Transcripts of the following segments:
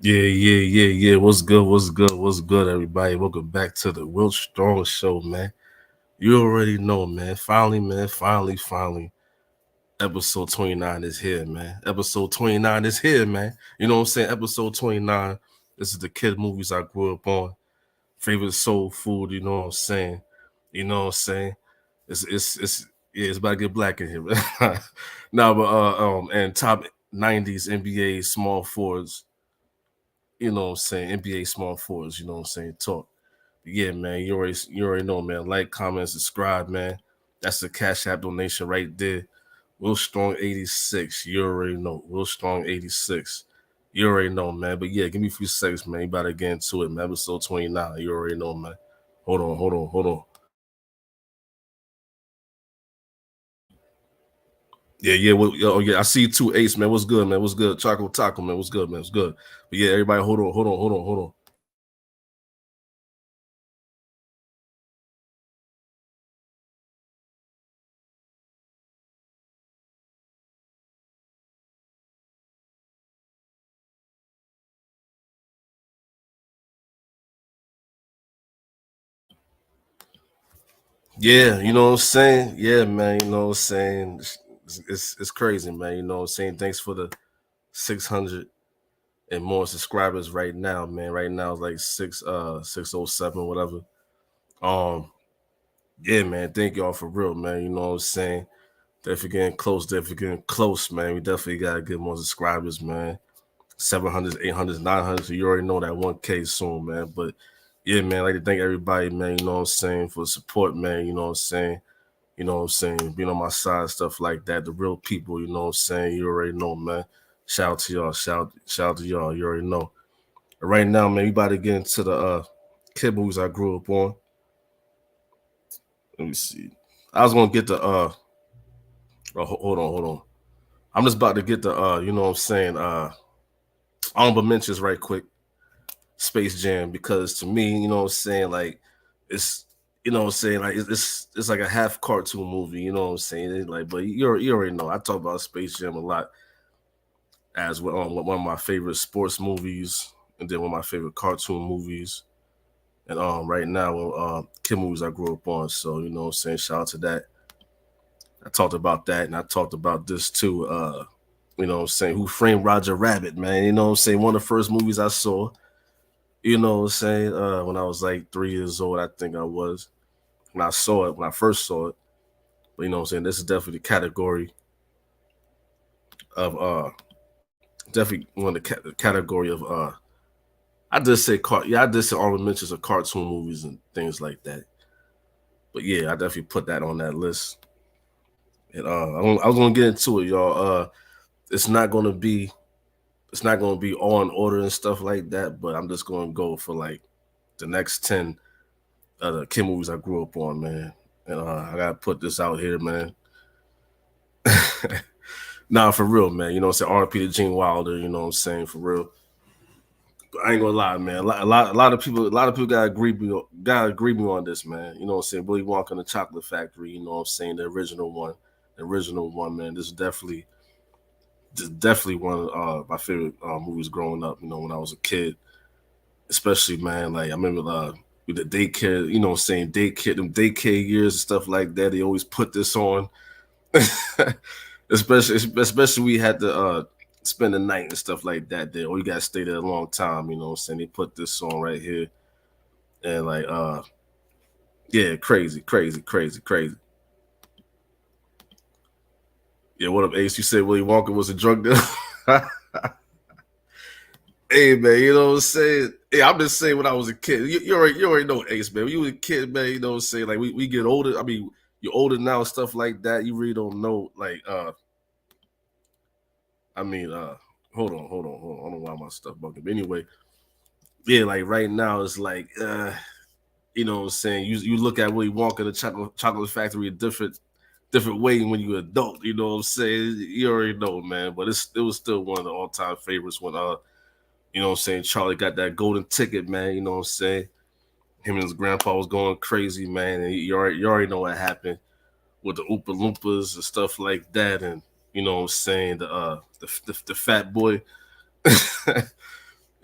Yeah. What's good? What's good, everybody? Welcome back to the Wiltz Strong Show, man. You already know, man. Finally. Episode 29 is here, man. Episode 29 is here, man. You know what I'm saying? Episode 29. This is the kid movies I grew up on. Favorite soul food, you know what I'm saying? You know what I'm saying? It's about to get black in here, man. Nah, but and top 90s NBA small forwards, you know what I'm saying, NBA small forwards, you know what I'm saying, talk. But yeah, man, you already know, man. Like, comment, subscribe, man. That's the Cash App donation right there. Will Strong 86. You already know. Will Strong 86. You already know, man. But yeah, give me a few seconds, man. You about to get into it, man. Episode 29. You already know, man. Hold on. Yeah. Oh yeah, I see you too, Ace, man. What's good, man? What's good? Chocolate Taco, man. What's good, man? What's good? But yeah, everybody, hold on. Yeah, you know what I'm saying? Yeah, man, you know what I'm saying? It's crazy, man. You know what I'm saying? Thanks for the 600 and more subscribers right now, man. Right now it's like 607, whatever. Um, yeah, man. Thank y'all for real, man. You know what I'm saying? Definitely getting close, man. We definitely gotta get more subscribers, man. 700, 800, 900. So you already know that 1K soon, man. But yeah, man, I'd like to thank everybody, man, you know what I'm saying, for the support, man. You know what I'm saying? You know what I'm saying? Being on my side, stuff like that. The real people, you know what I'm saying? You already know, man. Shout out to y'all. Shout out to y'all. You already know. And right now, man, we about to get into the kid movies I grew up on. Let me see. I was gonna get the hold on. I'm just about to get the you know what I'm saying, honorable mentions right quick. Space Jam, because to me, you know what I'm saying, like it's you know what I'm saying, like it's like a half cartoon movie, you know what I'm saying? It's like, but you already know I talk about Space Jam a lot as well, one of my favorite sports movies, and then one of my favorite cartoon movies. And right now, kid movies I grew up on. So, you know what I'm saying? Shout out to that. I talked about that, and I talked about this too. You know what I'm saying? Who Framed Roger Rabbit, man? You know what I'm saying? One of the first movies I saw, you know what I'm saying? When I was like 3 years old, I think I was. When I saw it, when I first saw it. But you know what I'm saying? This is definitely the category of definitely one of the category of I did say honorable mentions of cartoon movies and things like that. But yeah, I definitely put that on that list. And I was gonna get into it, y'all. It's not gonna be all in order and stuff like that, but I'm just gonna go for like the next 10 the kid movies I grew up on, man. And I gotta put this out here, man. Nah, for real, man. You know what I'm saying? R.P. to Gene Wilder, you know what I'm saying, for real. I ain't gonna lie, man. A lot of people gotta agree me on this, man. You know what I'm saying? Willy Wonka and the Chocolate Factory. You know what I'm saying? The original one, man. This is definitely one of my favorite movies growing up. You know, when I was a kid, especially, man. Like I remember with the daycare. You know, what I'm saying them daycare years and stuff like that. They always put this on, especially we had to spend the night and stuff like that there, or you gotta stay there a long time, you know what I'm saying? They put this song right here and like yeah, crazy. Yeah, what up, Ace? You said Willie Wonka was a drug dealer. Hey man, you know what I'm saying? Yeah, I'm just saying when I was a kid. You already know Ace, man. When you was a kid, man, you know what I'm saying? Like we get older. I mean, you're older now, stuff like that. You really don't know, like I mean, hold on. I don't know why my stuff bugging. But anyway, yeah, like right now it's like you know what I'm saying, you look at Willy Wonka the chocolate factory a different way when you're adult, you know what I'm saying? You already know, man. But it was still one of the all time favorites when you know what I'm saying, Charlie got that golden ticket, man, you know what I'm saying? Him and his grandpa was going crazy, man, and you already know what happened with the Oompa Loompas and stuff like that, and you know what I'm saying, the fat boy.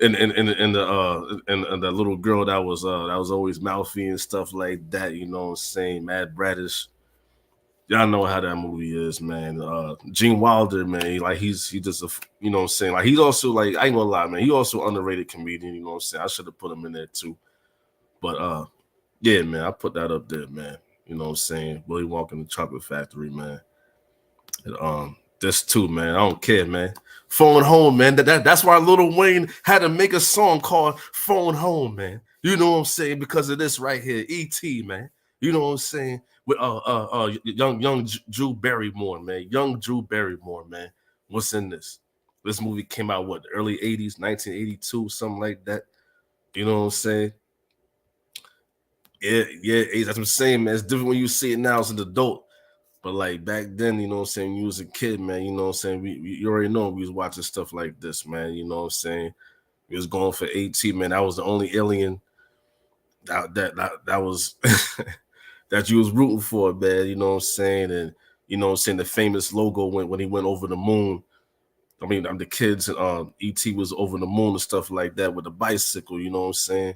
and the little girl that was always mouthy and stuff like that, you know what I'm saying? Mad Bradish. Y'all know how that movie is, man. Gene Wilder, man, like he just a, you know what I'm saying? Like he's also like, I ain't gonna lie, man, he also underrated comedian, you know what I'm saying? I should have put him in there too. But yeah, man, I put that up there, man. You know what I'm saying? Willy Wonka and the Chocolate Factory, man. And, this too, man. I don't care, man. Phone Home, man. That's why Lil Wayne had to make a song called Phone Home, man. You know what I'm saying? Because of this right here, E.T., man. You know what I'm saying? With young Drew Barrymore, man. Young Drew Barrymore, man. What's in this? This movie came out what, the early 80s, 1982, something like that. You know what I'm saying? Yeah, that's what I'm saying, man. It's different when you see it now as an adult. But like back then, you know what I'm saying, when you was a kid, man, you know what I'm saying, you already know we was watching stuff like this, man, you know what I'm saying? We was going for AT, man. That was the only alien that was that you was rooting for, man, you know what I'm saying? And you know what I'm saying, the famous logo when he went over the moon. I mean, the kids ET was over the moon and stuff like that with a bicycle, you know what I'm saying?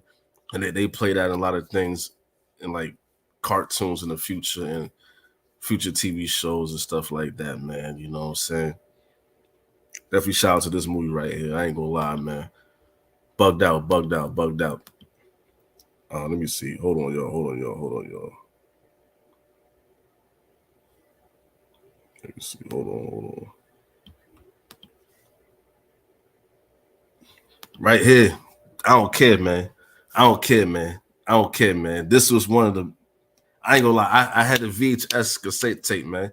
And they play that in a lot of things in like cartoons in the future and future TV shows and stuff like that, man. You know what I'm saying? Definitely shout out to this movie right here. I ain't gonna lie, man. Bugged out, bugged out, bugged out. Let me see. Hold on, y'all. Hold on, y'all. Hold on, y'all. Let me see. Hold on, hold on. Right here. I don't care, man. I don't care, man. I don't care, man. This was one of the. I ain't gonna lie. I had a VHS cassette tape, man.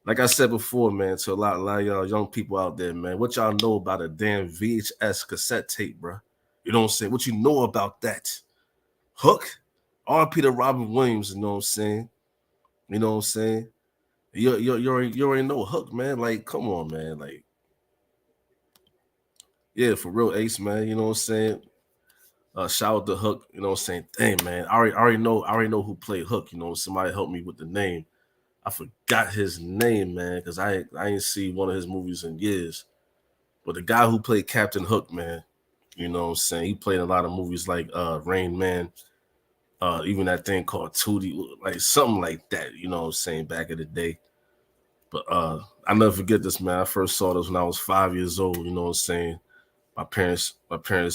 Like I said before, man, to a lot of y'all young people out there, man, what y'all know about a damn VHS cassette tape, bro? You know what I'm saying? What you know about that? Hook? R.P. to Robin Williams, you know what I'm saying? You know what I'm saying? You already know Hook, man. Like, come on, man. Like, yeah, for real, Ace, man. You know what I'm saying? Shout out to Hook, you know what I'm saying? Dang, man. I already know who played Hook, you know. Somebody help me with the name. I forgot his name, man, because I ain't seen one of his movies in years. But the guy who played Captain Hook, man, you know what I'm saying? He played a lot of movies like Rain Man, even that thing called Tootie, like something like that, you know what I'm saying, back in the day. But I never forget this, man. I first saw this when I was 5 years old, you know what I'm saying? My parents,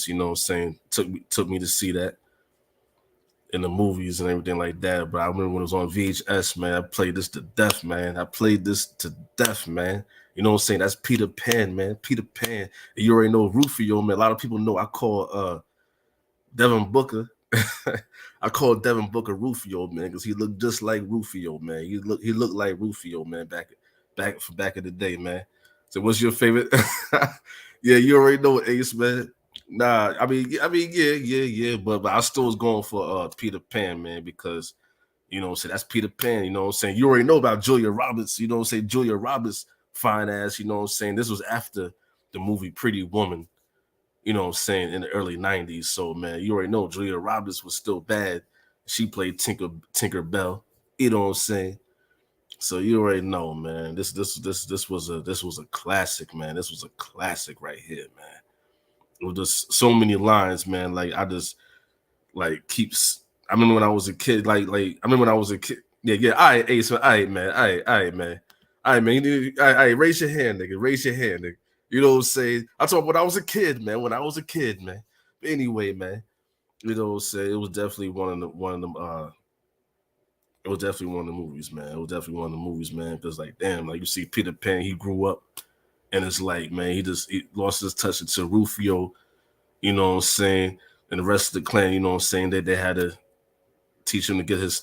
you know what I'm saying, took me to see that in the movies and everything like that. But I remember when it was on VHS, man, I played this to death, man. I played this to death, man. You know what I'm saying? That's Peter Pan, man. Peter Pan. And you already know Rufio, man. A lot of people know I call Devin Booker. I call Devin Booker Rufio, man, because he looked just like Rufio, man. He looked like Rufio, man, back in the day, man. So what's your favorite? Yeah, you already know Ace, man. Nah, yeah, but I still was going for Peter Pan, man, because you know what I'm saying, that's Peter Pan, you know what I'm saying. You already know about Julia Roberts, you know what I'm saying, Julia Roberts, fine ass, you know what I'm saying. This was after the movie Pretty Woman, you know what I'm saying, in the early 90s. So man, you already know Julia Roberts was still bad. She played Tinker Bell, you know what I'm saying. So you already know, man. This was a classic, man. This was a classic right here, man. With just so many lines, man. Like I just like keeps. I remember when I was a kid. Like I remember when I was a kid. Yeah. All right, Ace. All right, man. All right, man. All right, man. All right, raise your hand, nigga. Raise your hand, nigga. You know what I'm saying? I told when I was a kid, man. When I was a kid, man. But anyway, man. You know what I'm saying? It was definitely one of them. It was definitely one of the movies, man. It was definitely one of the movies, man. Because like, damn, like you see Peter Pan, he grew up, and it's like, man, he lost his touch into Rufio. You know what I'm saying? And the rest of the clan, you know what I'm saying, they had to teach him to get his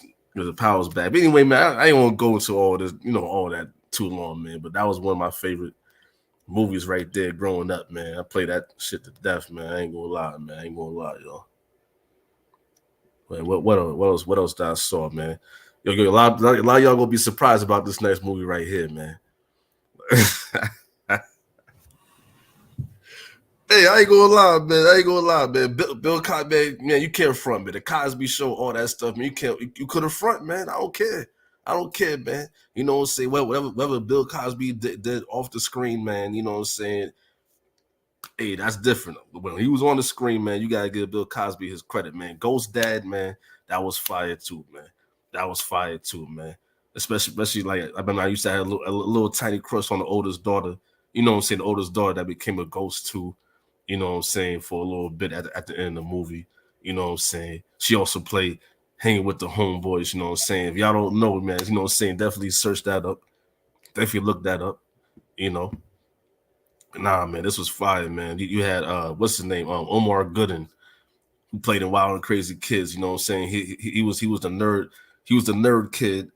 powers back. But anyway, man, I ain't want to go into all this, you know, all that too long, man. But that was one of my favorite movies right there growing up, man. I played that shit to death, man. I ain't gonna lie, man. I ain't gonna lie, y'all. But what else that I saw, man? Yo, a lot of y'all gonna be surprised about this next movie right here, man. Hey, I ain't gonna lie, man. I ain't gonna lie, man. Bill Cosby, man, you can't front, man. The Cosby Show, all that stuff, man. You couldn't front, man. I don't care. I don't care, man. You know what I'm saying? Whatever Bill Cosby did off the screen, man. You know what I'm saying? Hey, that's different. When he was on the screen, man, you gotta give Bill Cosby his credit, man. Ghost Dad, man, that was fire too, man. That was fire too, man. Especially like I remember I used to have a little tiny crush on the oldest daughter. You know what I'm saying? The oldest daughter that became a ghost too. You know what I'm saying? For a little bit at the end of the movie. You know what I'm saying? She also played Hanging with the Homeboys. You know what I'm saying? If y'all don't know, man, you know what I'm saying? Definitely search that up. Definitely look that up. You know. Nah, man, this was fire, man. You had what's his name? Omar Gooden, who played in Wild and Crazy Kids. You know what I'm saying? He was the nerd. He was the nerd kid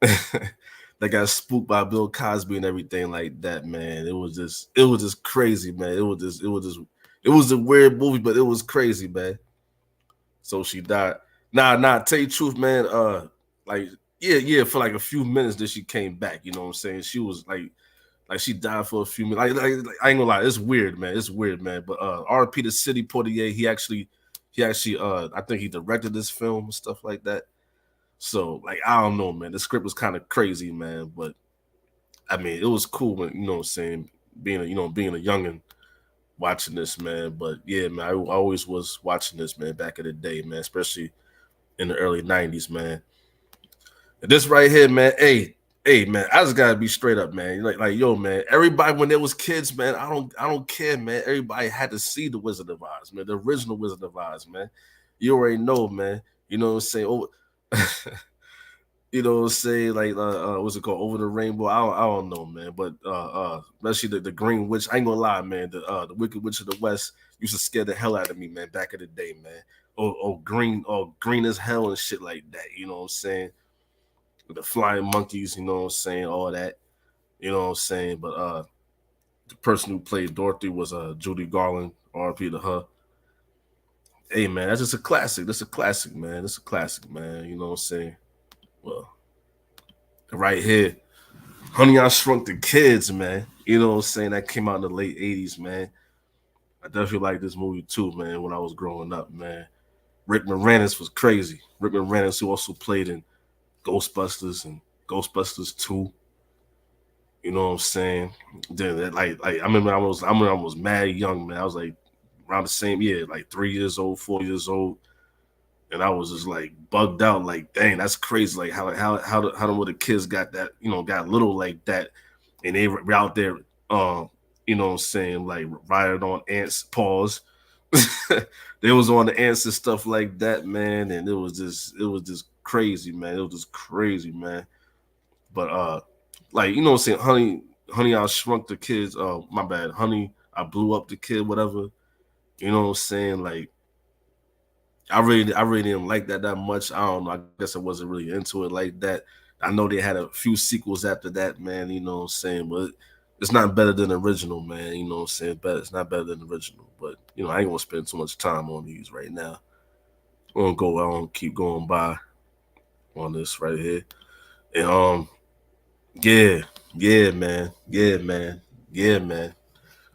that got spooked by Bill Cosby and everything like that, man. It was just crazy, man. It was a weird movie, but it was crazy, man. So she died. Nah, tell you the truth, man. Like, yeah, for like a few minutes, then she came back. You know what I'm saying? She was like she died for a few minutes. Like, I ain't gonna lie, it's weird, man. It's weird, man. But R.P. to Sidney Poitier, he actually I think he directed this film and stuff like that. So like I don't know, man. The script was kind of crazy, man. But I mean, it was cool when you know what I'm saying, being a youngin watching this, man. But yeah, man, I always was watching this, man, back in the day, man, especially in the early '90s, man. This right here, man. Hey, man. I just gotta be straight up, man. Like, yo, man. Everybody when they was kids, man. I don't care, man. Everybody had to see the Wizard of Oz, man. The original Wizard of Oz, man. You already know, man. You know what I'm saying? Oh, you know what I'm saying? Like, what's it called? Over the Rainbow. I don't know, man. But especially the Green Witch. I ain't gonna lie, man. The Wicked Witch of the West used to scare the hell out of me, man. Back in the day, man. Green as hell and shit like that. You know what I'm saying? The flying monkeys, you know what I'm saying, all that, you know what I'm saying. But the person who played Dorothy was Judy Garland, R.P. to her. Hey man, that's just a classic. That's a classic, man. That's a classic, man. You know what I'm saying? Well, right here, Honey, I Shrunk the Kids, man. You know what I'm saying? That came out in the late '80s, man. I definitely like this movie too, man. When I was growing up, man. Rick Moranis was crazy. Rick Moranis, who also played in Ghostbusters and Ghostbusters 2. You know what I'm saying? Then like I remember I was mad young, man. I was like around the same year, like 3 years old, 4 years old, and I was just like bugged out. Like, dang, that's crazy. Like how the little kids got that, got little like that, and they were out there, you know what I'm saying, like riding on ants, paws. They was on the ants and stuff like that, man, and it was just crazy, man. It was just crazy, man. But like you know what I'm saying, honey, I shrunk the kids. My bad, honey, I blew up the kid, whatever. You know what I'm saying? Like I really didn't like that much. I don't know. I guess I wasn't really into it like that. I know they had a few sequels after that, man. You know what I'm saying? But it's not better than the original, man. You know what I'm saying? But it's not better than the original. But I ain't gonna spend too much time on these right now. I'm gonna go. I'm gonna keep going by on this right here. And yeah, yeah, man, yeah, man, yeah, man.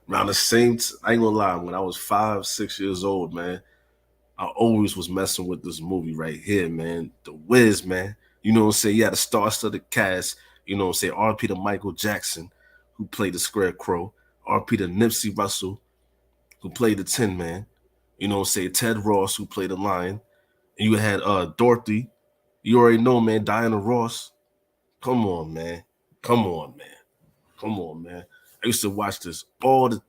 Around the same, I ain't gonna lie. When I was 5, 6 years old, man, I always was messing with this movie right here, man. The Wiz, man. You know what I'm saying? You had a star-studded cast. You know what I'm saying? R.P. to Michael Jackson, who played the Scarecrow. R.P. to Nipsey Russell, who played the Tin Man. You know what I'm saying? Ted Ross, who played the Lion. And you had Dorothy. You already know, man. Diana Ross. Come on, man. Come on, man. Come on, man. I used to watch this all the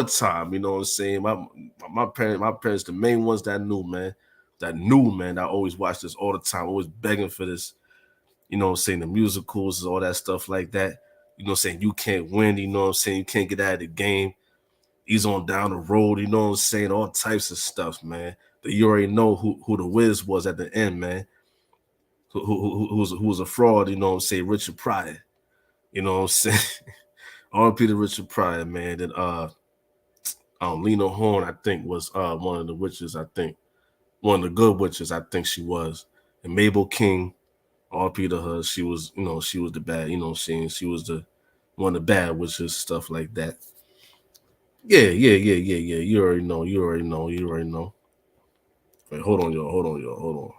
time. You know what I'm saying? My parents, the main ones that knew, man. I always watched this all the time. Always begging for this. You know what I'm saying? The musicals, all that stuff like that. You know what I'm saying? You can't win. You know what I'm saying? You can't get out of the game. He's on down the road. You know what I'm saying? All types of stuff, man. But you already know who the Wiz was at the end, man. Who was a fraud? You know what I'm saying? Richard Pryor. You know what I'm saying? R.P. to Richard Pryor, man. Then Lena Horne, I think, was one of the witches. I think one of the good witches. I think she was. And Mabel King, R.P. to her. She was the bad. You know what I'm saying? She was the one of the bad witches, stuff like that. Yeah, yeah, yeah, yeah, yeah. You already know. You already know. You already know. Wait, hold on, y'all. Hold on, y'all. Hold on.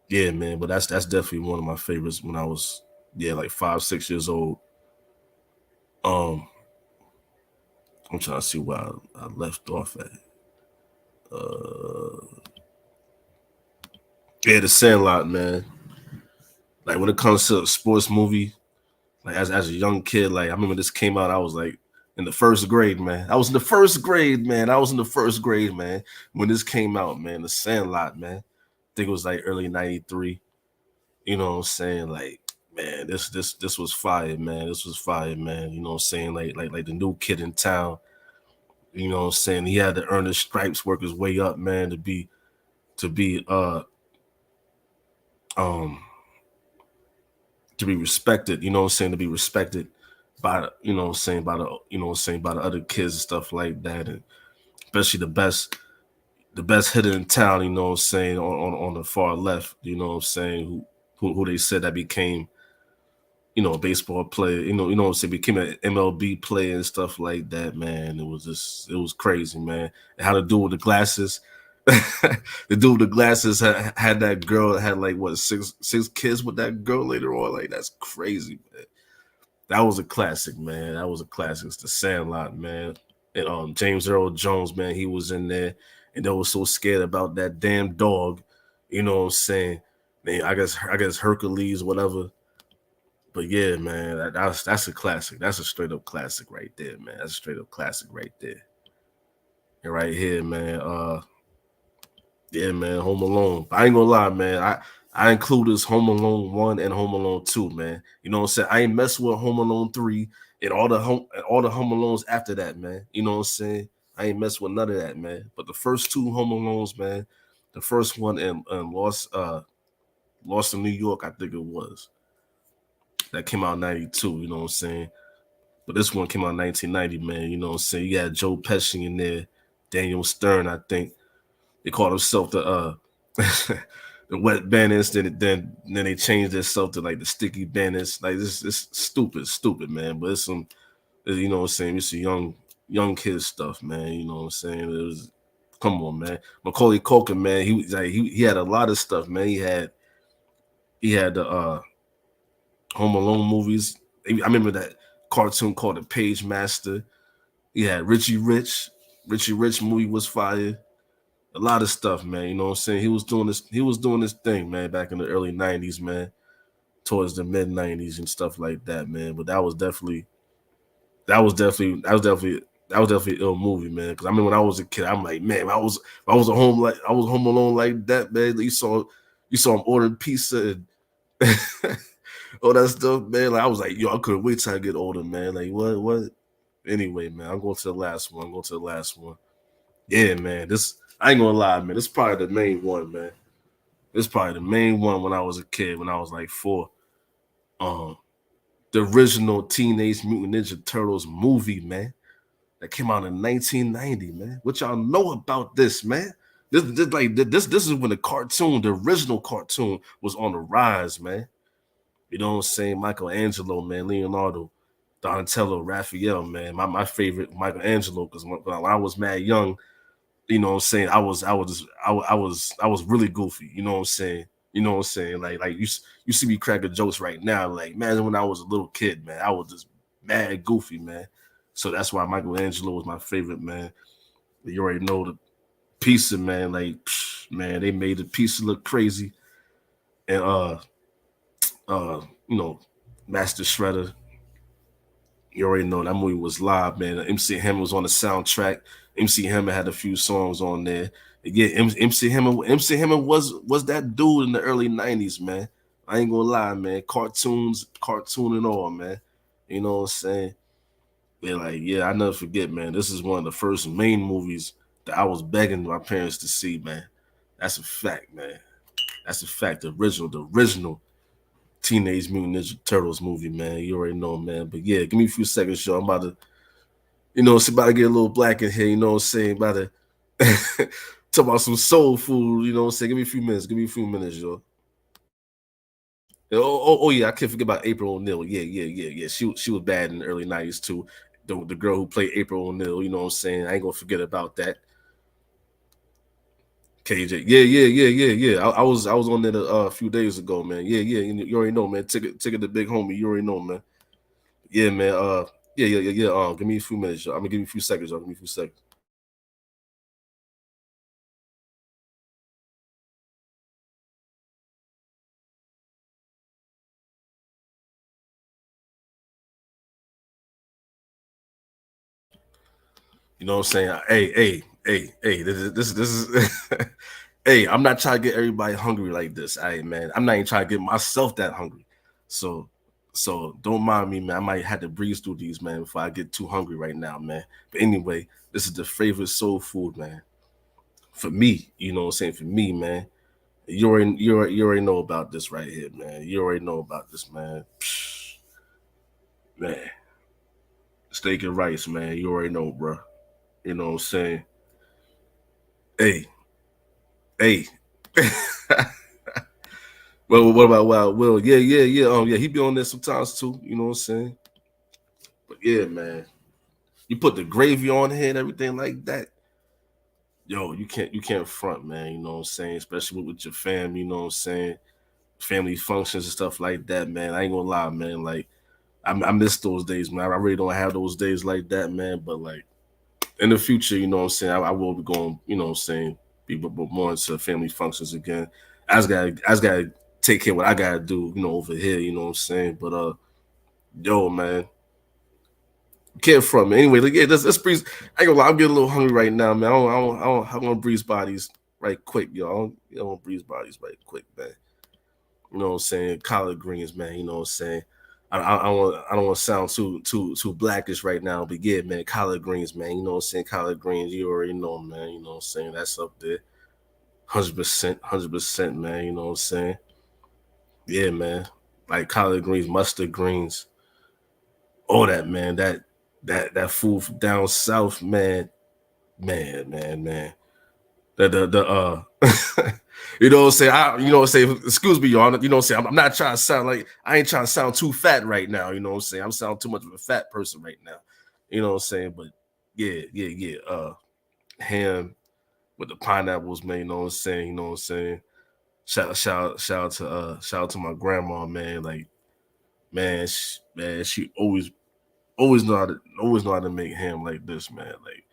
Yeah, man. But that's definitely one of my favorites when I was like 5, 6 years old. Um, I'm trying to see where I left off at. Yeah, The Sandlot, man. Like when it comes to a sports movie, like as a young kid, like I remember this came out, I was like in the first grade, man. I was in the first grade, man. I was in the first grade, man, when this came out, man. The Sandlot, man. I think it was like early '93. You know what I'm saying? Like, man, this was fire, man. This was fire, man. You know what I'm saying? Like the new kid in town. You know what I'm saying? He had to earn his stripes, work his way up, man, to be um to be respected, you know what I'm saying, to be respected by, you know what I'm saying, by the, you know what I'm saying, by the other kids and stuff like that. And especially the best hitter in town, you know what I'm saying, on the far left, you know what I'm saying, who they said that became, you know, a baseball player, you know what I'm saying, became an MLB player and stuff like that, man. It was crazy, man. And how to do with the glasses. The dude with the glasses had that girl that had like what six kids with that girl later on. Like that's crazy, man. That was a classic, man. That was a classic. It's The Sandlot, man. And James Earl Jones, man, he was in there, and they were so scared about that damn dog. You know what I'm saying? Man, I guess Hercules, whatever. But yeah, man, that's a classic. That's a straight up classic right there, man. That's a straight up classic right there. And right here, man. Yeah, man, Home Alone. But I ain't gonna lie, man. I include this Home Alone 1 and Home Alone 2, man. You know what I'm saying? I ain't mess with Home Alone 3 and all the Home Alones after that, man. You know what I'm saying? I ain't mess with none of that, man. But the first two Home Alones, man, the first one in Lost in New York, I think it was. That came out in 92, you know what I'm saying? But this one came out in 1990, man. You know what I'm saying? You got Joe Pesci in there, Daniel Stern, I think. They called themselves the the wet bandits. Then they changed themselves to like the sticky bandits. Like this stupid, man. But it's some, you know what I'm saying. It's a young kid stuff, man. You know what I'm saying. It was, come on, man. Macaulay Culkin, man. He was like he had a lot of stuff, man. He had the Home Alone movies. I remember that cartoon called The Page Master. He had Richie Rich. Richie Rich movie was fire. A lot of stuff, man. You know what I'm saying? He was doing this thing, man, back in the early 90s, man, towards the mid 90s and stuff like that, man. But that was definitely an ill movie, man. Because I mean, when I was a kid, I'm like, man, I was home alone like that, man. You saw him ordering pizza and all that stuff, man. Like I was like, yo, I couldn't wait till I get older, man. Like what? Anyway, man, I'm going to the last one. I'm going to the last one. Yeah, man. This I ain't gonna lie, man. This is probably the main one, man. This is probably the main one when I was a kid, when I was like 4. Um, the original Teenage Mutant Ninja Turtles movie, man, that came out in 1990, man. What y'all know about this, man? This is when the original cartoon, was on the rise, man. You know what I'm saying? Michelangelo, man, Leonardo, Donatello, Raphael, man. My favorite Michelangelo, because when I was mad young, you know what I'm saying, I was really goofy, you know what I'm saying? You know what I'm saying? Like you see me cracking jokes right now. Like, imagine when I was a little kid, man. I was just mad goofy, man. So that's why Michelangelo was my favorite, man. You already know the pizza, man. Like, man, they made the pizza look crazy. And you know, Master Shredder, you already know that movie was live, man. MC Hammer was on the soundtrack. MC Hammer had a few songs on there. Yeah, MC Hammer was that dude in the early 90s, man. I ain't gonna lie, man. Cartoon and all, man. You know what I'm saying? Yeah, I never forget, man. This is one of the first main movies that I was begging my parents to see, man. That's a fact, man. That's a fact. The original Teenage Mutant Ninja Turtles movie, man. You already know, man. But yeah, give me a few seconds, yo. I'm about to, it's about to get a little black in here, you know what I'm saying? About to talk about some soul food, you know what I'm saying? Give me a few minutes. Give me a few minutes, yo. Oh, yeah, I can't forget about April O'Neil. Yeah. She was bad in the early 90s too. The girl who played April O'Neil, you know what I'm saying? I ain't gonna forget about that. KJ. Yeah. I was on there a few days ago, man. Yeah. You already know, man. Ticket the big homie. You already know, man. Yeah, man. Yeah. Give me a few minutes, y'all. I'm gonna give you a few seconds, y'all. Give me a few seconds. You know what I'm saying? Hey. This is hey, I'm not trying to get everybody hungry like this. Hey man, I'm not even trying to get myself that hungry. So so don't mind me, man. I might have to breeze through these, man, before I get too hungry right now, man. But anyway, this is the favorite soul food, man. For me, you know what I'm saying? For me, man. You already know about this right here, man. You already know about this, man. Psh, man. Steak and rice, man. You already know, bro. You know what I'm saying? Hey, hey. Well, what about Wild Will? Yeah. Yeah, he be on there sometimes too. You know what I'm saying? But yeah, man, you put the gravy on here and everything like that. Yo, you can't front, man. You know what I'm saying? Especially with your family. You know what I'm saying? Family functions and stuff like that, man. I ain't gonna lie, man. Like I miss those days, man. I really don't have those days like that, man. But like in the future, you know what I'm saying? I will be going, you know what I'm saying, be more into family functions again. I just gotta take care of what I gotta do, you know, over here, you know what I'm saying? But yo, man, can't front me. Anyway, like, yeah, let's breeze. I ain't gonna lie, I'm getting a little hungry right now, man. I want to breeze bodies right quick, y'all. I want to breeze bodies right quick, man. You know what I'm saying? Collard greens, man. You know what I'm saying? I don't want to sound too blackish right now, but yeah, man, collard greens, man. You know what I'm saying? Collard greens, you already know, man. You know what I'm saying? That's up there, 100%, man. You know what I'm saying? Yeah, man. Like collard greens, mustard greens, all that, man. That food from down south, man. Man. The you know what I'm saying? You know what I'm saying? Excuse me, y'all. You know what I'm saying? I'm not trying to sound like I ain't trying to sound too fat right now. You know what I'm saying? I'm sounding too much of a fat person right now. You know what I'm saying? But yeah. Ham with the pineapples, man. You know what I'm saying? You know what I'm saying? Shout out to my grandma, man. Like, man, she always know how to make ham like this, man. Like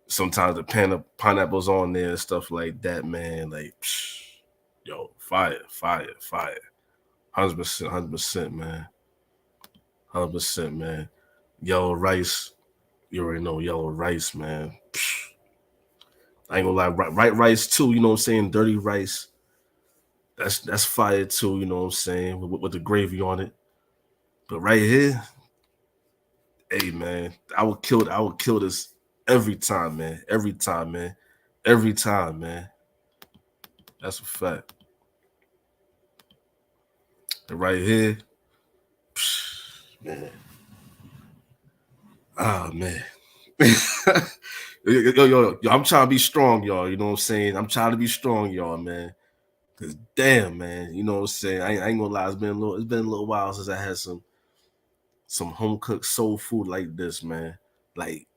sometimes the pineapples on there and stuff like that, man. Like, psh, yo, fire. 100%, man. 100%, man. Yellow rice, you already know yellow rice, man. Psh, I ain't gonna lie, right rice too. You know what I'm saying? Dirty rice, that's fire too. You know what I'm saying? With the gravy on it. But right here, hey man, I would kill this every time, man. Every time, man. Every time, man. That's a fact. And right here, man. Ah, man. Yo, I'm trying to be strong, y'all. You know what I'm saying? I'm trying to be strong, y'all, man. Cause damn, man, you know what I'm saying? I ain't gonna lie, it's been a little while since I had some home cooked soul food like this, man. Like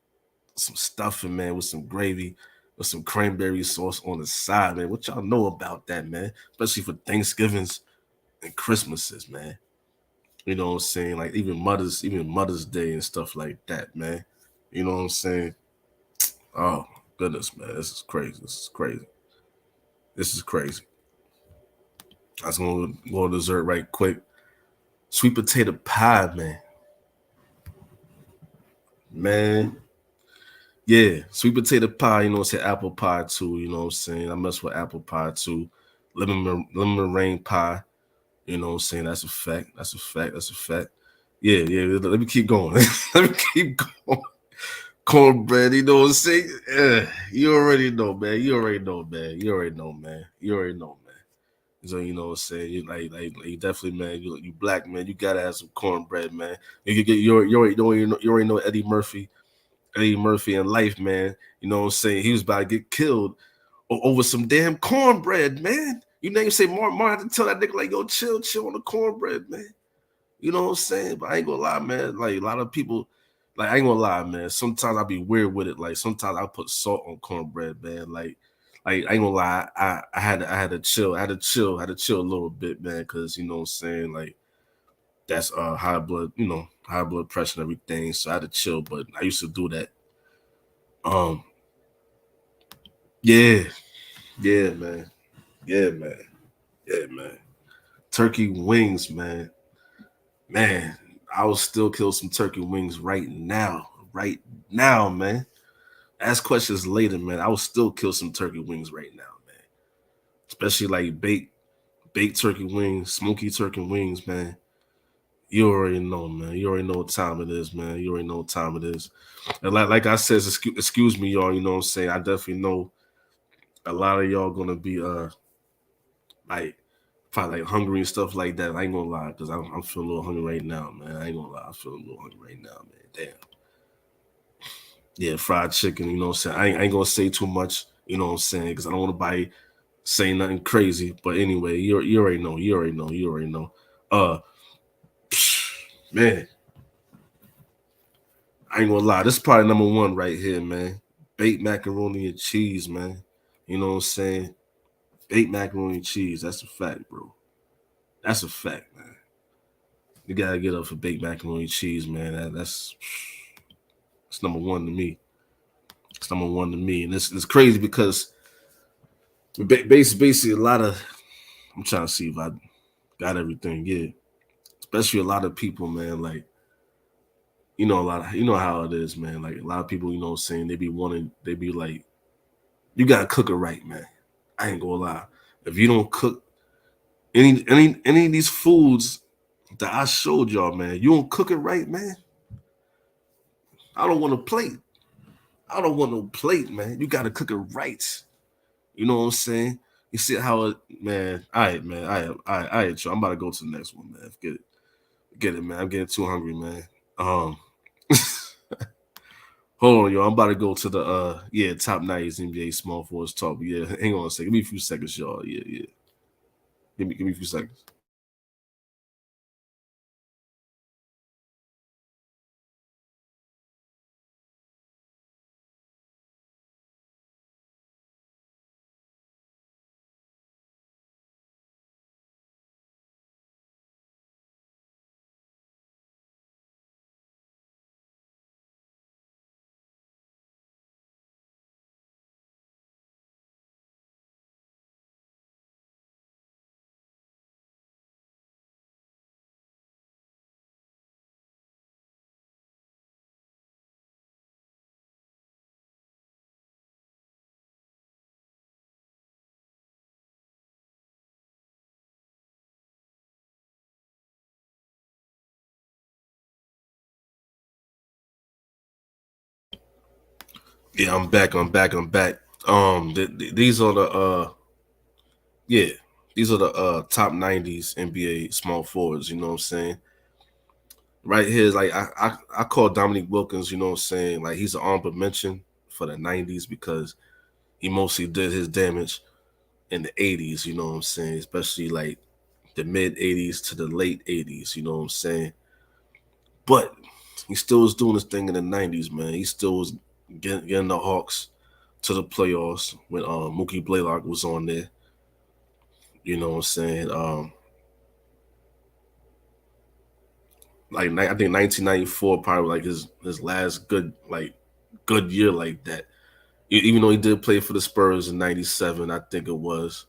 some stuffing, man, with some gravy, with some cranberry sauce on the side, man. What y'all know about that, man? Especially for Thanksgivings and Christmases, man. You know what I'm saying? Like even Mother's Day and stuff like that, man. You know what I'm saying? Oh goodness, man, this is crazy. This is crazy. I was gonna go to dessert right quick. Sweet potato pie, man. Man, yeah, sweet potato pie. You know what I'm saying? Apple pie too. You know what I'm saying? I mess with apple pie too. Lemon meringue pie. You know what I'm saying? That's a fact. That's a fact. Yeah. Let me keep going. Let me keep going. Cornbread, you know what I'm saying? You already know, man. You already know, man. You already know, man. So you know what I'm saying? You definitely, man. You black, man. You gotta have some cornbread, man. You already know Eddie Murphy in life, man. You know what I'm saying? He was about to get killed over some damn cornbread, man. You know you say Martin had to tell that nigga like, yo, chill on the cornbread, man. You know what I'm saying? But I ain't gonna lie, man. Like a lot of people, like I ain't gonna lie, man. Sometimes I be weird with it. Like sometimes I put salt on cornbread, man. Like I ain't gonna lie, I had to chill. I had to chill a little bit, man, because you know what I'm saying. Like that's high blood, high blood pressure and everything. So I had to chill, but I used to do that. Um, yeah, yeah, man, yeah, man, yeah, man. Turkey wings, man, man. I will still kill some turkey wings right now, man. Ask questions later, man. I will still kill some turkey wings right now, man. Especially like baked turkey wings, smoky turkey wings, man. You already know, man. You already know what time it is, man. You already know what time it is. And like I said, excuse me, y'all. You know what I'm saying? I definitely know a lot of y'all gonna be like probably like hungry and stuff like that. I ain't gonna lie, because I'm feeling a little hungry right now, man. I ain't gonna lie, I'm feeling a little hungry right now, man. Damn. Yeah, fried chicken. You know what I'm saying? I ain't gonna say too much. You know what I'm saying? Because I don't want to buy say nothing crazy. But anyway, you already know. You already know. You already know. Uh, man, I ain't gonna lie. This is probably number one right here, man. Baked macaroni and cheese, man. You know what I'm saying? Baked macaroni and cheese. That's a fact, bro. That's a fact, man. You gotta get up for baked macaroni and cheese, man. That's number one to me. It's number one to me, and it's crazy because basically a lot of I'm trying to see if I got everything. Yeah, especially a lot of people, man. Like a lot of how it is, man. Like a lot of people, what I'm saying, they be like, you gotta cook it right, man. I ain't gonna lie. If you don't cook any of these foods that I showed y'all, man, you don't cook it right, man. I don't want a plate. I don't want no plate, man. You gotta cook it right. You know what I'm saying? You see how it, man. All right, man. All right, y'all. I'm about to go to the next one, man. Get it, man. I'm getting too hungry, man. Um, hold on, yo. I'm about to go to the top 90s NBA small forwards talk. But yeah, hang on a second. Give me a few seconds, y'all. Yeah, yeah. Give me a few seconds. Yeah, I'm back. I'm back. I'm back. These are the yeah, these are the top 90s NBA small forwards. You know what I'm saying? Right here is like I call Dominique Wilkins. You know what I'm saying? Like he's an honorable mention for the 90s because he mostly did his damage in the 80s. You know what I'm saying? Especially like the mid 80s to the late 80s. You know what I'm saying? But he still was doing his thing in the 90s, man. He still was getting the Hawks to the playoffs when Mookie Blaylock was on there. You know what I'm saying? Like I think 1994 probably like his last good year like that. Even though he did play for the Spurs in '97, I think it was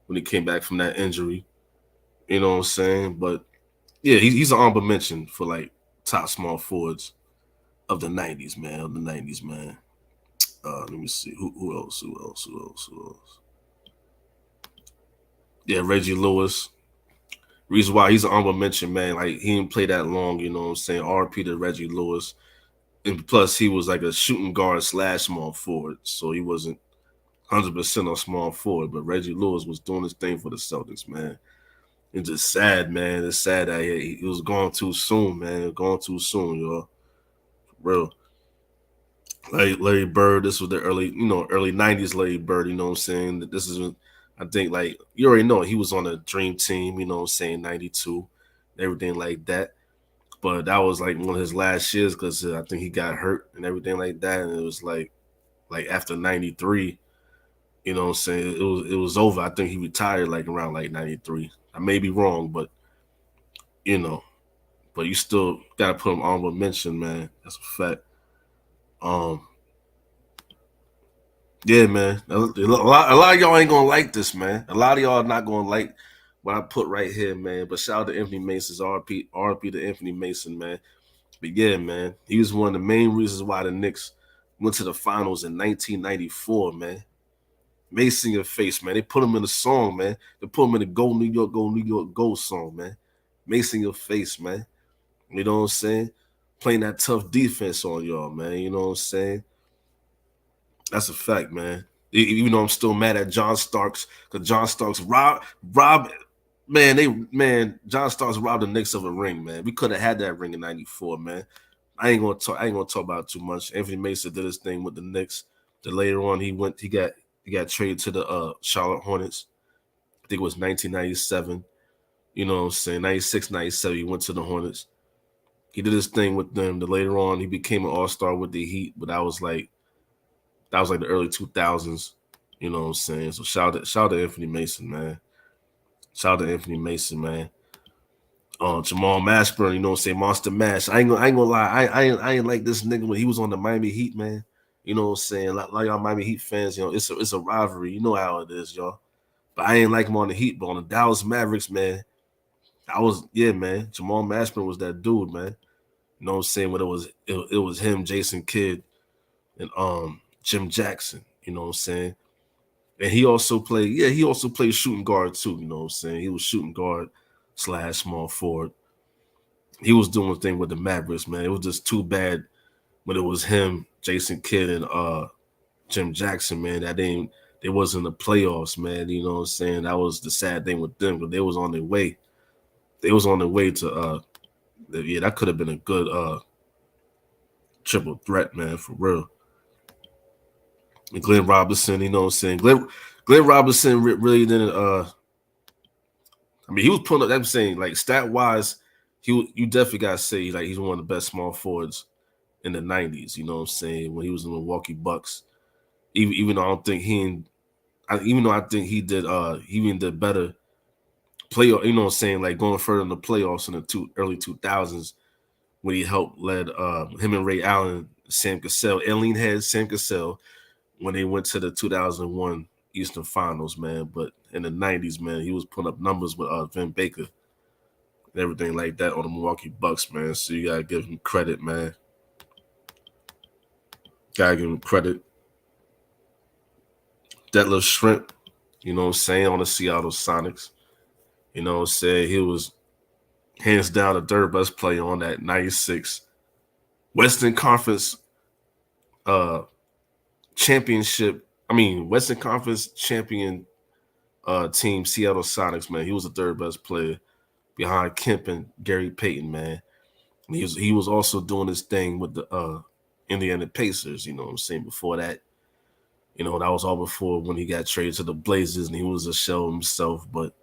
when he came back from that injury. You know what I'm saying? But yeah, he's an honorable mention for like top small forwards of the '90s, man. Of the '90s, man. Let me see who else. Who else? Yeah, Reggie Lewis. Reason why he's an honorable mention, man. Like he didn't play that long. You know what I'm saying? RP to Reggie Lewis. And plus, he was like a shooting guard slash small forward, so he wasn't 100% on small forward. But Reggie Lewis was doing his thing for the Celtics, man. It's just sad, man. It's sad that he was gone too soon, man. Gone too soon, y'all. Real. Larry Bird. This was the early '90s Larry Bird. You know what I'm saying? This is, I think, like you already know, he was on a dream team. You know what I'm saying? '92, everything like that. But that was like one of his last years because I think he got hurt and everything like that. And it was like after '93, you know what I'm saying? It was over. I think he retired like around like '93. I may be wrong, but you know. but you still gotta put him honorable mention, man. That's a fact. Um, yeah, man. A lot of y'all ain't gonna like this, man. A lot of y'all not gonna like what I put right here, man. But shout out to Anthony Mason's RP to Anthony Mason, man. But yeah, man, he was one of the main reasons why the Knicks went to the finals in 1994, man. Mason your face, man. They put him in the song, man. They put him in the Go New York, Go New York, Go song, man. Mason your face, man. You know what I'm saying? Playing that tough defense on y'all, man. You know what I'm saying? That's a fact, man. Even though I'm still mad at John Starks, because John Starks robbed, man, John Starks robbed the Knicks of a ring, man. We could have had that ring in '94, man. I ain't gonna talk about it too much. Anthony Mason did his thing with the Knicks. Then later on, he got traded to the Charlotte Hornets. I think it was 1997. You know what I'm saying? 96, 97, he went to the Hornets. He did his thing with them. Then later on, he became an all-star with the Heat, but that was like the early 2000s. You know what I'm saying? So shout out to Anthony Mason, man. Shout out to Anthony Mason, man. Jamal Mashburn, you know what I'm saying? Monster Mash. I ain't gonna lie. I ain't like this nigga when he was on the Miami Heat, man. You know what I'm saying? Like y'all Miami Heat fans, you know, it's a rivalry. You know how it is, y'all. But I ain't like him on the Heat, but on the Dallas Mavericks, man. Yeah, man. Jamal Mashburn was that dude, man. You know what I'm saying? When it was him, Jason Kidd, and Jim Jackson. You know what I'm saying? And he also played shooting guard too, you know what I'm saying? He was shooting guard / small forward. He was doing a thing with the Mavericks, man. It was just too bad when it was him, Jason Kidd, and Jim Jackson, man, they wasn't the playoffs, man. You know what I'm saying? That was the sad thing with them, but they was on their way. They was on their way to yeah, that could have been a good triple threat, man, for real. And Glenn Robinson, you know what I'm saying? Glenn Robinson really didn't I mean, he was pulling up. I'm saying, like stat wise, you definitely gotta say like he's one of the best small forwards in the '90s. You know what I'm saying? When he was in the Milwaukee Bucks, even though I don't think even though I think he even did better play. You know what I'm saying? Like going further in the playoffs in the early 2000s when he helped led him and Ray Allen, Sam Cassell, Alien Head, Sam Cassell when they went to the 2001 Eastern Finals, man. But in the '90s, man, he was putting up numbers with Vin Baker and everything like that on the Milwaukee Bucks, man. So you gotta give him credit, man. Gotta give him credit. Detlef Shrimp, you know what I'm saying, on the Seattle Sonics. You know what I'm saying? He was hands down the third best player on that '96 Western Conference uh championship. I mean, Western Conference champion team, Seattle Sonics, man. He was the third best player behind Kemp and Gary Payton, man. And he was also doing his thing with the Indiana Pacers, you know what I'm saying? Before that, you know, that was all before when he got traded to the Blazers and he was a shell of himself, but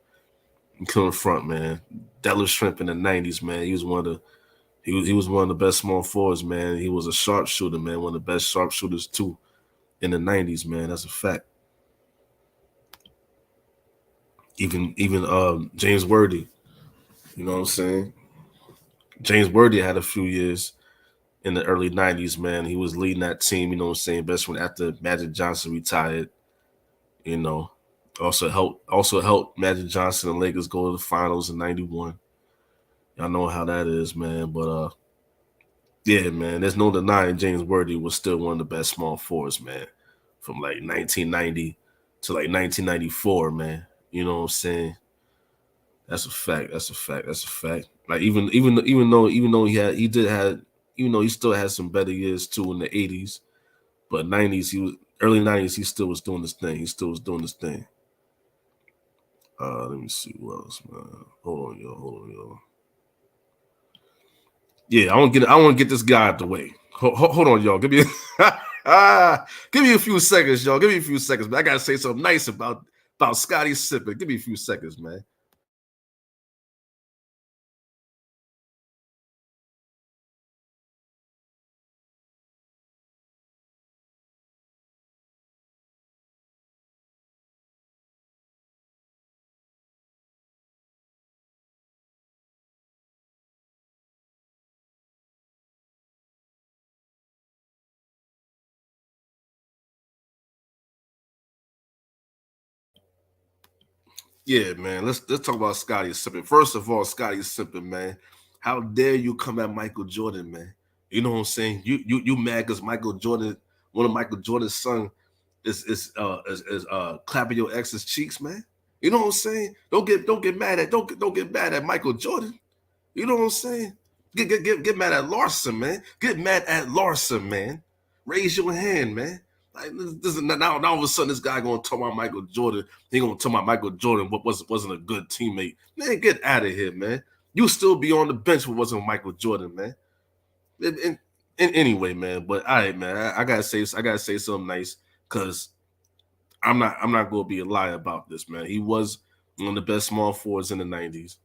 he couldn't front, man. Detlef Shrimp in the '90s, man. He was one of the best small forwards, man. He was a sharpshooter, man. One of the best sharpshooters too in the '90s, man. That's a fact. Even James Worthy, you know what I'm saying? James Worthy had a few years in the early '90s, man. He was leading that team, you know what I'm saying? Best when after Magic Johnson retired, you know. Also helped Magic Johnson and Lakers go to the finals in '91. Y'all know how that is, man. But yeah, man, there's no denying James Worthy was still one of the best small forwards, man. From like 1990 to like 1994, man. You know what I'm saying? That's a fact. That's a fact. That's a fact. Like even though even though he still had some better years too in the '80s, but '90s early '90s he still was doing this thing. He still was doing this thing. Let me see what else, man. Hold on, yo. Yeah, I want to get this guy out the way. Hold on, y'all. Give me give me a few seconds, y'all. Give me a few seconds. Man. I gotta say something nice about Scotty Sippin. Give me a few seconds, man. Yeah, man. Let's talk about Scottie Pippen. First of all, Scottie Pippen, man. How dare you come at Michael Jordan, man? You know what I'm saying? You mad because Michael Jordan, one of Michael Jordan's son, is clapping your ex's cheeks, man. You know what I'm saying? Don't get mad at Michael Jordan. You know what I'm saying? Get mad at Larson, man. Get mad at Larson, man. Raise your hand, man. Like this is now all of a sudden this guy gonna talk about Michael Jordan. He gonna talk about Michael Jordan what wasn't a good teammate. Man, get out of here, man. You still be on the bench if it wasn't Michael Jordan, man. And anyway, man. But all right, man. I gotta say something nice because I'm not gonna be a liar about this, man. He was one of the best small forwards in the '90s.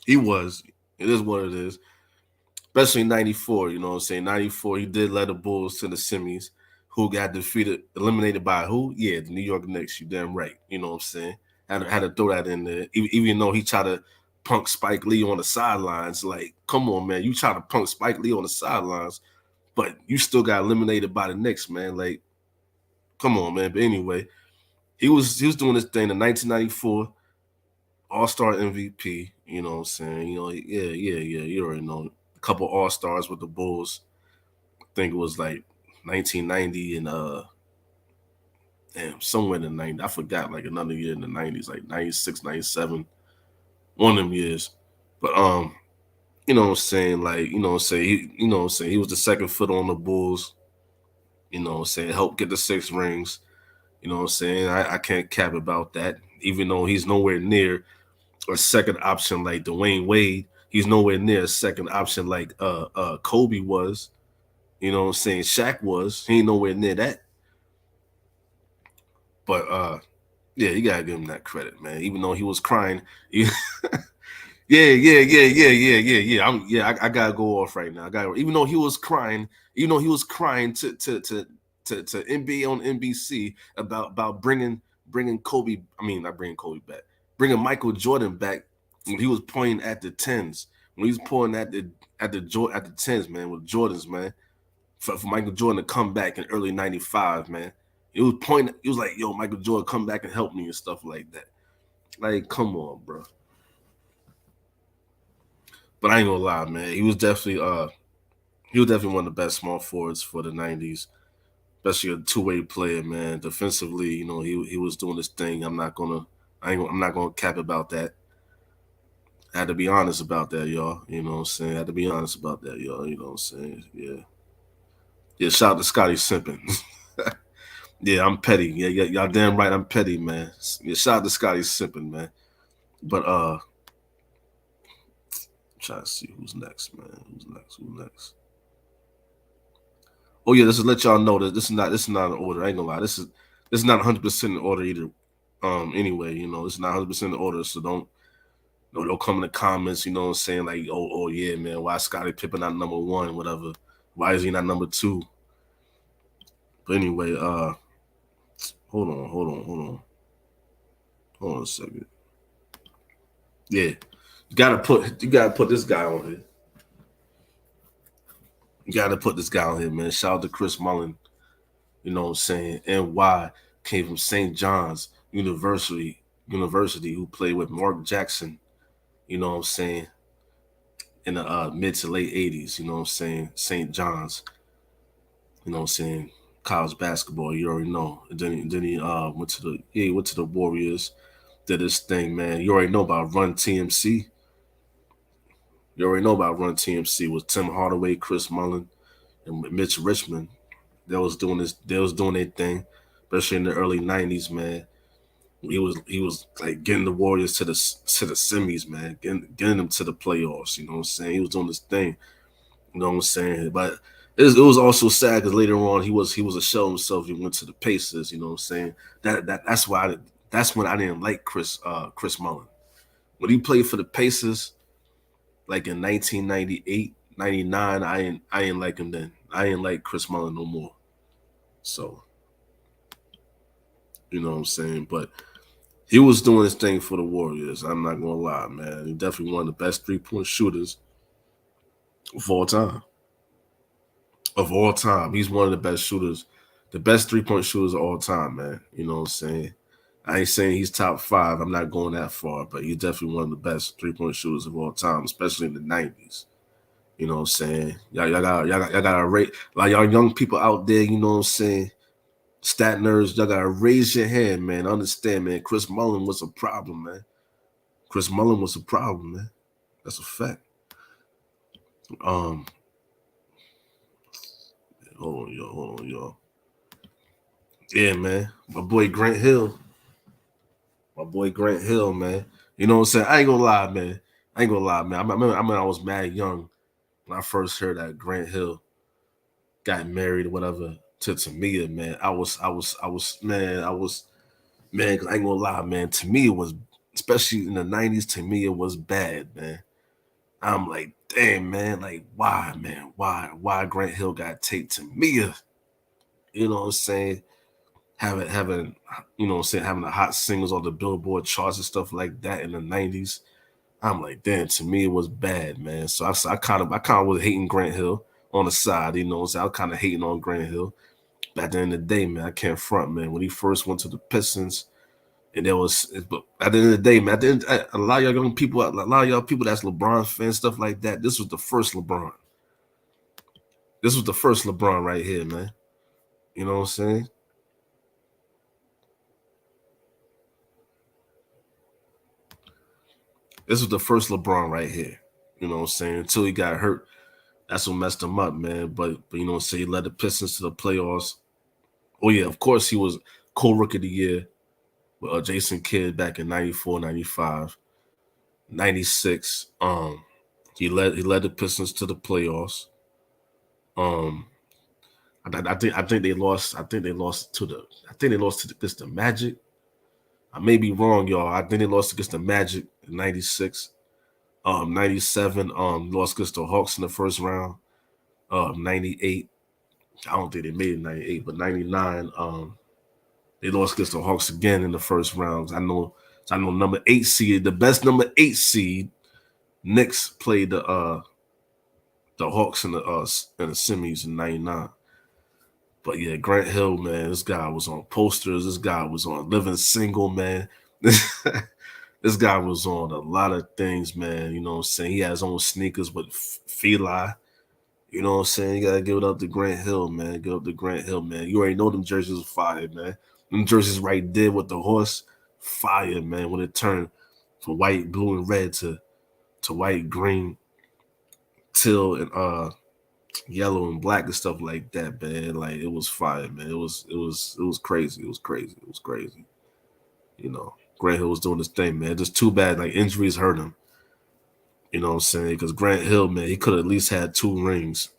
He was. It is what it is. Especially in '94, you know what I'm saying? '94, he did let the Bulls to the semis, who got eliminated by who? Yeah, the New York Knicks. You damn right. You know what I'm saying? Had to throw that in there. Even though he tried to punk Spike Lee on the sidelines. Like, come on, man. You try to punk Spike Lee on the sidelines, but you still got eliminated by the Knicks, man. Like, come on, man. But anyway, he was doing this thing in 1994. All-Star MVP, you know what I'm saying? You know, yeah. You already know. A couple All-Stars with the Bulls. I think it was like 1990 and somewhere in the 90s. I forgot like another year in the 90s, like 96, 97. One of them years. But you know what I'm saying? Like, you know what I'm saying? He was the second foot on the Bulls, you know what I'm saying, helped get the 6 rings. You know what I'm saying? I can't cap about that. Even though he's nowhere near a second option like Dwayne Wade. He's nowhere near a second option like Kobe was. You know what I'm saying? Shaq was. He ain't nowhere near that. But yeah, you gotta give him that credit, man. Even though he was crying. Yeah. I gotta go off right now. Even though he was crying, to NBA on NBC about bringing Kobe. I mean, not bringing Kobe back, bringing Michael Jordan back when he was pointing at the tens. When he was pointing at the tens, man, with Jordans, man, for Michael Jordan to come back in early '95, man. It was pointing. It was like, yo, Michael Jordan, come back and help me and stuff like that. Like, come on, bro. But I ain't gonna lie, man. He was definitely one of the best small forwards for the '90s, especially a two-way player, man. Defensively, you know, he was doing his thing. I'm not gonna cap about that. I had to be honest about that, y'all. You know what I'm saying? I had to be honest about that, y'all. You know what I'm saying? Yeah. Yeah, shout out to Scottie Pippen. Yeah, I'm petty. Yeah, y'all damn right I'm petty, man. Yeah, shout out to Scottie Pippen, man. But trying to see who's next, man. Who's next? Oh yeah, this is let y'all know that this is not in order. I ain't gonna lie. This is not 100% in order either. Anyway, you know, it's not 100% in order, so don't come in the comments, you know what I'm saying, like, oh yeah, man, why is Scottie Pippen not number 1, whatever. Why is he not number 2? But anyway, hold on a second. Yeah. You gotta put this guy on here. You gotta put this guy on here, man. Shout out to Chris Mullin. You know what I'm saying? NY came from St. John's University, who played with Mark Jackson, you know what I'm saying, in the mid to late 80s, you know what I'm saying? St. John's, you know what I'm saying, college basketball, you already know. And then he went to the Warriors, did his thing, man. You already know about Run TMC. You already know about Run TMC with Tim Hardaway, Chris Mullin, and Mitch Richmond. They was doing their thing, especially in the early '90s, man. He was like getting the Warriors to the semis, man, getting them to the playoffs. You know what I'm saying? He was doing this thing. You know what I'm saying? But it was also sad because later on he was a shell himself. He went to the Pacers. You know what I'm saying? That's when I didn't like Chris Mullin. When he played for the Pacers, like in 1998, 99, I ain't like him then. I ain't like Chris Mullin no more. So, you know what I'm saying? But he was doing his thing for the Warriors. I'm not gonna lie, man. He definitely one of the best 3-point shooters of all time. Of all time, he's one of the best shooters, the best 3-point shooters of all time, man. You know what I'm saying? I ain't saying he's top 5. I'm not going that far, but he's definitely one of the best 3-point shooters of all time, especially in the 90s. You know what I'm saying? Y'all gotta rate, like y'all young people out there, you know what I'm saying? Stat nerds, y'all gotta raise your hand, man. Understand, man. Chris Mullin was a problem, man. Chris Mullin was a problem, man. That's a fact. Um, hold on, y'all. Yeah, man. My boy Grant Hill. Man. You know what I'm saying? I ain't gonna lie, man. I remember I was mad young when I first heard that Grant Hill got married or whatever to Tamia, man. Man, 'cause I ain't gonna lie, man. Tamia was, especially in the 90s, Tamia was bad, man. I'm like, damn, man, like, why, man? Why Grant Hill got taped Tamia? You know what I'm saying? Having, you know what I'm saying, having the hot singles on the Billboard charts and stuff like that in the 90s. I'm like, damn, to me it was bad, man. So I kind of was hating Grant Hill on the side, you know. So I was kind of hating on Grant Hill. But at the end of the day, man, I can't front, man. When he first went to the Pistons, and there was, but at the end of the day, man, a lot of y'all young people, a lot of y'all people that's LeBron fans, stuff like that. This was the first LeBron. This was the first LeBron right here, man. You know what I'm saying? This was the first LeBron right here. You know what I'm saying? Until he got hurt. That's what messed him up, man. But you know what I'm saying? He led the Pistons to the playoffs. Oh, yeah, of course he was co-rookie of the year with Jason Kidd back in 94, 95, 96. He led the Pistons to the playoffs. I think they lost. I think they lost to against the Magic. I may be wrong, y'all. I think they lost against the Magic in 96. 97, lost against the Hawks in the first round. 98. I don't think they made it 98, but 99, they lost against the Hawks again in the first round. I know number 8 seed, the best number 8 seed, Knicks played the Hawks in the semis in 99. But yeah, Grant Hill, man, this guy was on posters. This guy was on Living Single, man. This guy was on a lot of things, man. You know what I'm saying? He has his own sneakers with Feli. You know what I'm saying? You gotta give it up to Grant Hill, man. Give up to Grant Hill, man. You already know them jerseys are fire, man. Them jerseys right there with the horse, fire, man. When it turned from white, blue, and red to white, green, teal, and yellow and black and stuff like that, man. Like it was fire, man. It was crazy. It was crazy. You know, Grant Hill was doing his thing, man. Just too bad, like injuries hurt him. You know what I'm saying? Because Grant Hill, man, he could have at least had 2 rings.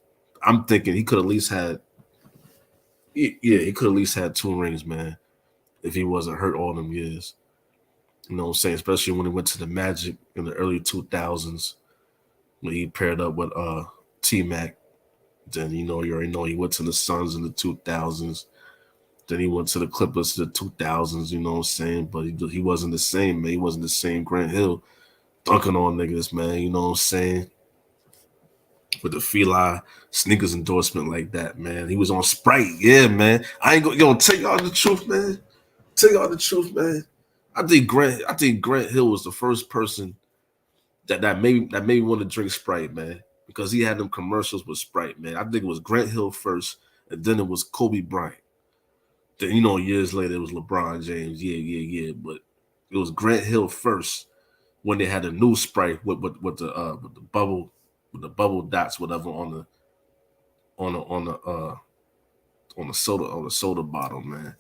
I'm thinking he could at least had, he could at least had 2 rings, man, if he wasn't hurt all them years. You know what I'm saying? Especially when he went to the Magic in the early 2000s when he paired up with T-Mac. Then, you already know he went to the Suns in the 2000s. Then he went to the Clippers in the 2000s, you know what I'm saying? But he wasn't the same, man. He wasn't the same Grant Hill dunking on niggas, man. You know what I'm saying? With the Feli sneakers endorsement like that, man. He was on Sprite, yeah, man. I ain't gonna tell y'all the truth, man. I think Grant Hill was the first person that made me want to drink Sprite, man, because he had them commercials with Sprite, man. I think it was Grant Hill first, and then it was Kobe Bryant. Then years later it was LeBron James, yeah. But it was Grant Hill first when they had a new Sprite with the bubble dots, whatever on the soda bottle, man.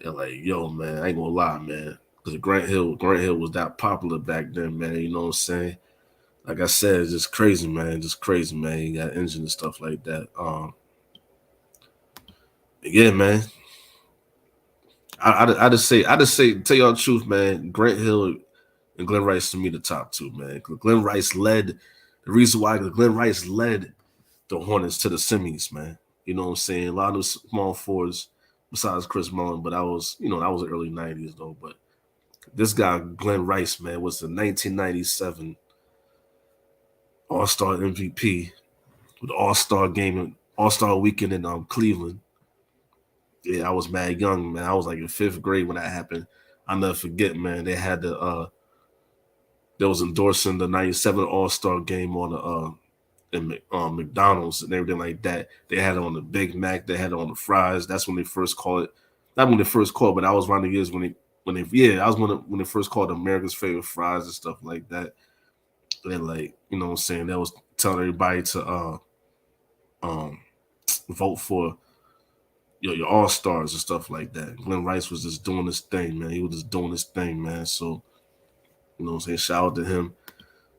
They're like, yo, man, I ain't gonna lie, man. Because Grant Hill was that popular back then, man. You know what I'm saying? Like I said, it's just crazy, man. He got injured and stuff like that. Yeah, man. I just say, tell y'all the truth, man. Grant Hill and Glenn Rice to me the top 2, man. Glenn Rice led the reason why Glenn Rice led the Hornets to the semis, man. You know what I'm saying? A lot of small forwards besides Chris Mullin, but that was the early 90s though. But this guy, Glenn Rice, man, was the 1997 All-Star MVP with the All-Star game, All-Star weekend in Cleveland. Yeah, I was mad young, man. I was like in fifth grade when that happened. I'll never forget, man. They had they was endorsing the '97 All Star game on the in McDonald's and everything like that. They had it on the Big Mac. They had it on the fries. That's when they first called it. Not when they first called, but I was around the years when they yeah, I was when they first called America's favorite fries and stuff like that. And like, you know what I'm saying, that was telling everybody to um vote for your all stars and stuff like that. Glenn Rice was just doing this thing, man. He was just doing this thing, man. So, you know what I'm saying, shout out to him.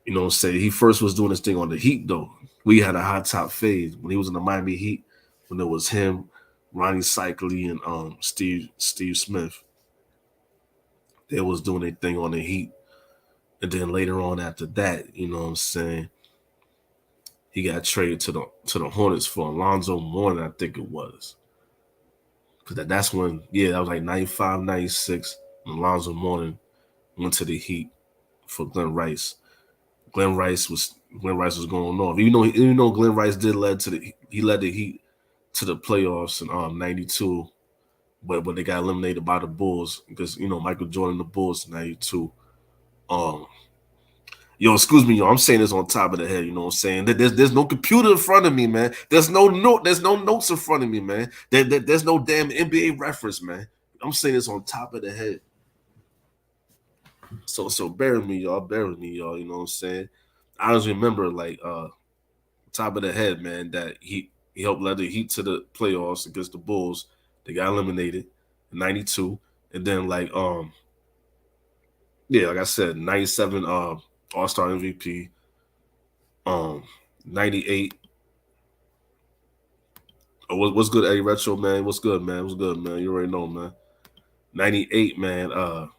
You know what I'm saying? He first was doing this thing on the Heat though. We had a hot top phase when he was in the Miami Heat, when it was him, Ronnie Cycli, and Steve Smith. They was doing their thing on the Heat. And then later on after that, you know what I'm saying, he got traded to the Hornets for Alonzo Mourning, I think it was. Cause that's when, yeah, that was like 95, 96. Alonzo Mourning went to the Heat for Glenn Rice. Glenn Rice was going off. Even though Glenn Rice did he led the Heat to the playoffs in '92, but they got eliminated by the Bulls because Michael Jordan, the Bulls in '92. Um, excuse me, I'm saying this on top of the head. You know what I'm saying? There's no computer in front of me, man. There's no notes in front of me, man. There's no damn NBA reference, man. I'm saying this on top of the head. So bear with me, y'all. Bear with me, y'all. You know what I'm saying? I just remember like top of the head, man, that he helped lead the Heat to the playoffs against the Bulls. They got eliminated in '92, and then yeah, like I said, '97 All Star MVP, 98. Oh, what's good, Eddie Retro, man? What's good, man? What's good, man? You already know, man. '98, man.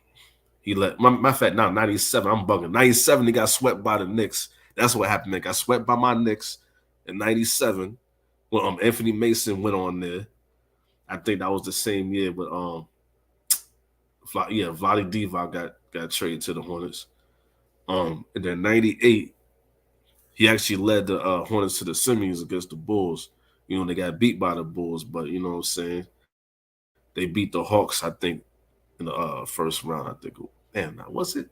He let my fact now '97. I'm bugging. '97, he got swept by the Knicks. That's what happened. Man. Got swept by my Knicks in '97. Well, Anthony Mason went on there. I think that was the same year, but Vlade Divac got traded to the Hornets. And then '98, he actually led the Hornets to the semis against the Bulls. They got beat by the Bulls, but you know what I'm saying. They beat the Hawks, I think, in the first round. I think. Damn, now was it?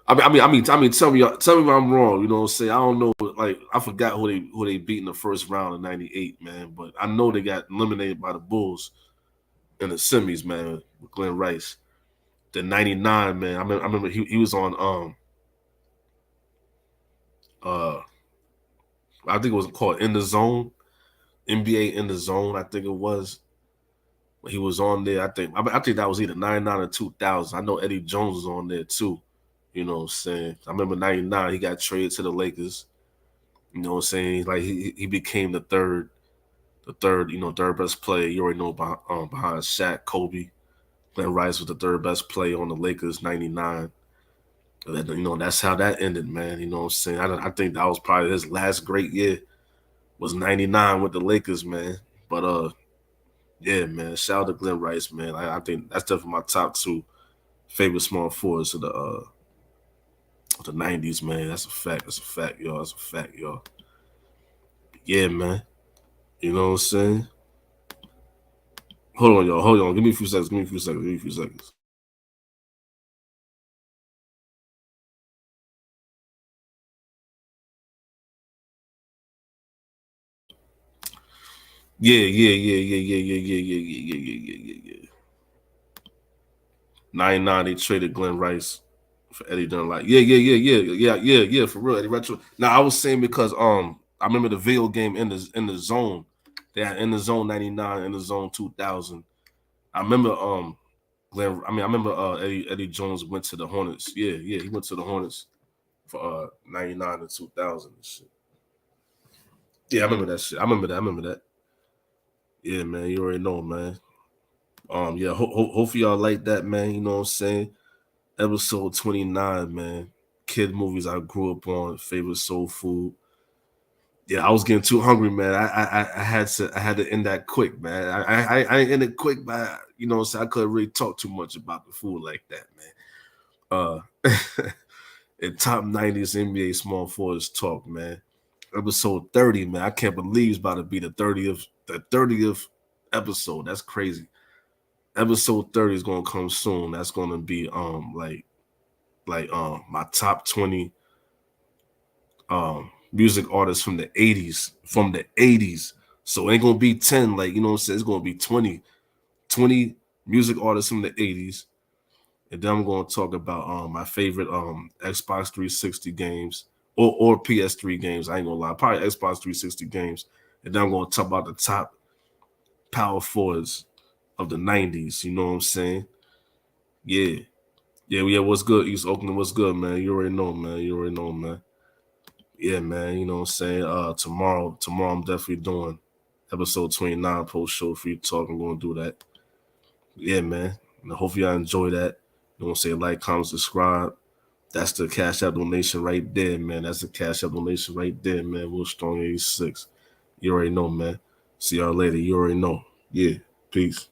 Tell me if I'm wrong. You know what I'm saying? I don't know. Like, I forgot who they beat in the first round in '98, man. But I know they got eliminated by the Bulls in the semis, man, with Glenn Rice. The '99, man. I remember he was on I think it was called In the Zone, NBA In the Zone. I think it was. He was on there. I think that was either '99 or 2000. I know Eddie Jones was on there too. You know what I'm saying? I remember '99. He got traded to the Lakers. You know what I'm saying? Like he became the third, third best player. You already know behind Shaq, Kobe. Glenn Rice was the third best player on the Lakers, '99. That's how that ended, man. You know what I'm saying? I think that was probably his last great year was '99 with the Lakers, man. But yeah, man. Shout out to Glenn Rice, man. I think that's definitely my top two favorite small forwards of the '90s, man. That's a fact. That's a fact, y'all. That's a fact, y'all. Yeah, man. You know what I'm saying? Hold on, y'all. Hold on. Give me a few seconds. Give me a few seconds. Give me a few seconds. Yeah. 99, they traded Glenn Rice for Eddie Dunlap. Yeah, for real. Eddie Retro. Now I was saying because I remember the video game in the zone. They had in the zone '99, in the zone 2000. I remember I remember Eddie Jones went to the Hornets. Yeah, he went to the Hornets for '99 and 2000 and shit. Yeah, I remember that shit. I remember that. Yeah, man, you already know, man. Yeah, hopefully y'all like that, man. You know what I'm saying? Episode 29, man. Kid movies I grew up on, favorite soul food. Yeah, I was getting too hungry, man. I had to end that quick, man. I ended quick, but so I couldn't really talk too much about the food like that, man. In top '90s NBA small forwards talk, man. Episode 30, man. I can't believe it's about to be the 30th episode. That's crazy. Episode 30 is gonna come soon. That's gonna be my top 20 music artists from the 80s. From the 80s. So it ain't gonna be 10, like you know what I'm saying? It's gonna be 20 music artists from the 80s. And then I'm gonna talk about my favorite Xbox 360 games or PS3 games. I ain't gonna lie, probably Xbox 360 games. And then I'm gonna talk about the top power forwards of the 90s. You know what I'm saying? Yeah. Yeah. What's good, East Oakland? What's good, man? You already know, man. You already know, man. Yeah, man. You know what I'm saying? Tomorrow I'm definitely doing episode 29 post show for you talk. I'm gonna do that. Yeah, man. And hopefully y'all enjoy that. You know what I'm saying? Like, comment, subscribe. That's the Cash App donation right there, man. That's the Cash App donation right there, man. Will Strong 86. You already know, man. See y'all later. You already know. Yeah. Peace.